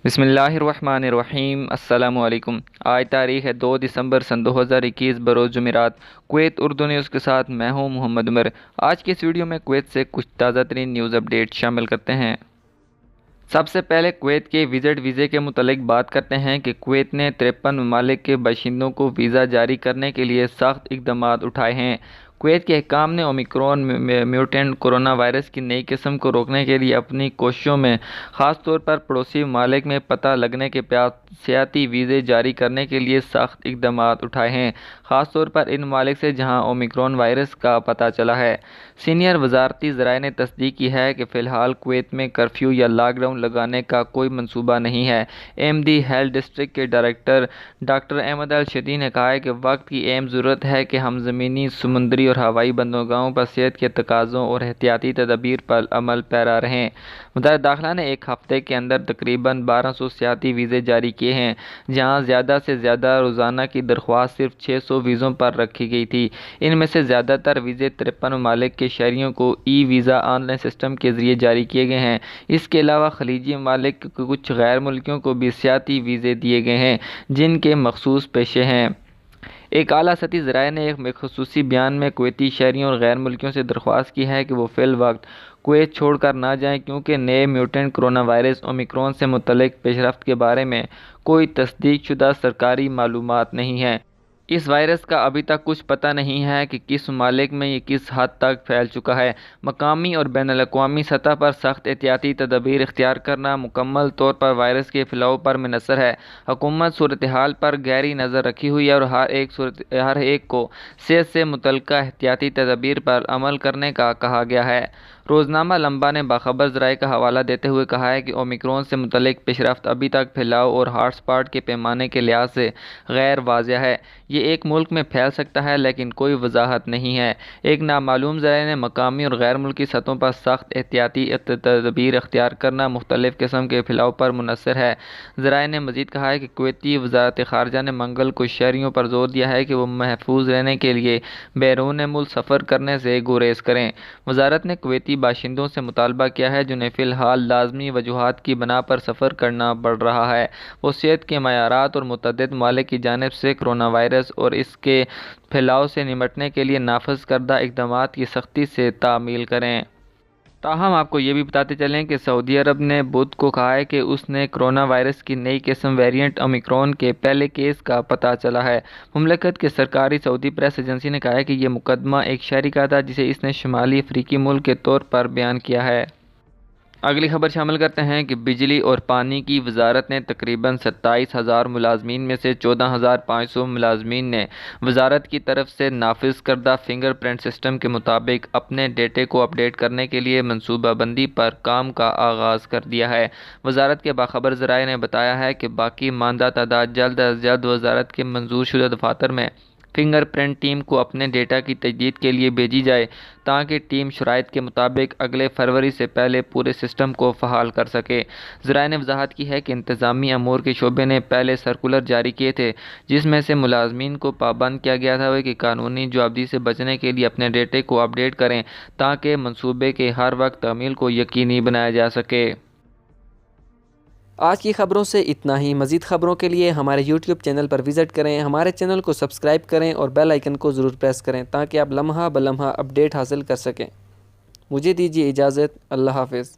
بسم اللہ الرحمن الرحیم۔ السلام علیکم۔ آج تاریخ ہے 2 دسمبر سن 2021 بروز جمعرات۔ کویت اردو نیوز کے ساتھ میں ہوں محمد عمر۔ آج کی اس ویڈیو میں کویت سے کچھ تازہ ترین نیوز اپڈیٹ شامل کرتے ہیں۔ سب سے پہلے کویت کے وزٹ ویزے کے متعلق بات کرتے ہیں کہ کویت نے 53 ممالک کے باشندوں کو ویزا جاری کرنے کے لیے سخت اقدامات اٹھائے ہیں۔ کویت کے حکام نے اومیکرون میوٹینٹ کورونا وائرس کی نئی قسم کو روکنے کے لیے اپنی کوششوں میں خاص طور پر پڑوسی ممالک میں پتہ لگنے کے بعد سیاحتی ویزے جاری کرنے کے لیے سخت اقدامات اٹھائے ہیں، خاص طور پر ان ممالک سے جہاں اومیکرون وائرس کا پتہ چلا ہے۔ سینئر وزارتی ذرائع نے تصدیق کی ہے کہ فی الحال کویت میں کرفیو یا لاک ڈاؤن لگانے کا کوئی منصوبہ نہیں ہے۔ ایم ڈی ہیلتھ ڈسٹرکٹ کے ڈائریکٹر ڈاکٹر احمد الشدی نے کہا ہے کہ وقت کی اہم ضرورت ہے کہ ہم زمینی، سمندری اور ہوائی بندرگاہوں پر صحت کے تقاضوں اور احتیاطی تدابیر پر عمل پیرا رہیں۔ وزارت داخلہ نے ایک ہفتے کے اندر تقریباً 1200 سیاحتی ویزے جاری کیے ہیں، جہاں زیادہ سے زیادہ روزانہ کی درخواست صرف 600 ویزوں پر رکھی گئی تھی۔ ان میں سے زیادہ تر ویزے 53 ممالک کے شہریوں کو e visa on line system کے ذریعے جاری کیے گئے ہیں۔ اس کے علاوہ خلیجی ممالک کے کچھ غیر ملکیوں کو بھی سیاحتی ویزے دیے گئے ہیں، جن کے مخصوص پیشے ہیں۔ ایک اعلیٰ سطحی ذرائع نے ایک خصوصی بیان میں کویتی شہریوں اور غیر ملکیوں سے درخواست کی ہے کہ وہ فی الوقت کویت چھوڑ کر نہ جائیں، کیونکہ نئے میوٹینٹ کورونا وائرس اومیکرون سے متعلق پیش رفت کے بارے میں کوئی تصدیق شدہ سرکاری معلومات نہیں ہیں۔ اس وائرس کا ابھی تک کچھ پتہ نہیں ہے کہ کس ممالک میں یہ کس حد تک پھیل چکا ہے۔ مقامی اور بین الاقوامی سطح پر سخت احتیاطی تدابیر اختیار کرنا مکمل طور پر وائرس کے پھیلاؤ پر منحصر ہے۔ حکومت صورتحال پر گہری نظر رکھی ہوئی ہے اور ہر ایک کو صحت سے متعلقہ احتیاطی تدابیر پر عمل کرنے کا کہا گیا ہے۔ روزنامہ لمبا نے باخبر ذرائع کا حوالہ دیتے ہوئے کہا ہے کہ اومیکرون سے متعلق پیش رفت ابھی تک پھیلاؤ اور ہاٹ اسپاٹ کے پیمانے کے لحاظ سے غیر واضح ہے۔ یہ ایک ملک میں پھیل سکتا ہے، لیکن کوئی وضاحت نہیں ہے۔ ایک نامعلوم ذرائع نے مقامی اور غیر ملکی سطحوں پر سخت احتیاطی تدابیر اختیار کرنا مختلف قسم کے پھیلاؤ پر منحصر ہے۔ ذرائع نے مزید کہا ہے کہ کویتی وزارت خارجہ نے منگل کو شہریوں پر زور دیا ہے کہ وہ محفوظ رہنے کے لیے بیرون ملک سفر کرنے سے گریز کریں۔ وزارت نے کویتی باشندوں سے مطالبہ کیا ہے جنہیں فی الحال لازمی وجوہات کی بنا پر سفر کرنا پڑ رہا ہے، وہ صحت کے معیارات اور متعدد ممالک کی جانب سے کورونا وائرس اور اس کے پھیلاؤ سے نمٹنے کے لیے نافذ کردہ اقدامات کی سختی سے تعمیل کریں۔ تاہم آپ کو یہ بھی بتاتے چلیں کہ سعودی عرب نے بدھ کو کہا ہے کہ اس نے کورونا وائرس کی نئی قسم ویریئنٹ اومیکرون کے پہلے کیس کا پتہ چلا ہے۔ مملکت کے سرکاری سعودی پریس ایجنسی نے کہا ہے کہ یہ مقدمہ ایک شہری کا تھا جسے اس نے شمالی افریقی ملک کے طور پر بیان کیا ہے۔ اگلی خبر شامل کرتے ہیں کہ بجلی اور پانی کی وزارت نے تقریباً 27,000 ملازمین میں سے 14,500 ملازمین نے وزارت کی طرف سے نافذ کردہ فنگر پرنٹ سسٹم کے مطابق اپنے ڈیٹے کو اپ ڈیٹ کرنے کے لیے منصوبہ بندی پر کام کا آغاز کر دیا ہے۔ وزارت کے باخبر ذرائع نے بتایا ہے کہ باقی ماندہ تعداد جلد از جلد وزارت کے منظور شدہ دفاتر میں فنگر پرنٹ ٹیم کو اپنے ڈیٹا کی تجدید کے لیے بھیجی جائے، تاکہ ٹیم شرائط کے مطابق اگلے فروری سے پہلے پورے سسٹم کو فعال کر سکے۔ ذرائع نے وضاحت کی ہے کہ انتظامی امور کے شعبے نے پہلے سرکولر جاری کیے تھے، جس میں سے ملازمین کو پابند کیا گیا تھا کہ قانونی جوابدہی سے بچنے کے لیے اپنے ڈیٹے کو اپ ڈیٹ کریں، تاکہ منصوبے کے ہر وقت تعمیل کو یقینی بنایا جا سکے۔ آج کی خبروں سے اتنا ہی۔ مزید خبروں کے لیے ہمارے یوٹیوب چینل پر وزٹ کریں، ہمارے چینل کو سبسکرائب کریں اور بیل آئیکن کو ضرور پریس کریں تاکہ آپ لمحہ بلمحہ اپڈیٹ حاصل کر سکیں۔ مجھے دیجیے اجازت۔ اللہ حافظ۔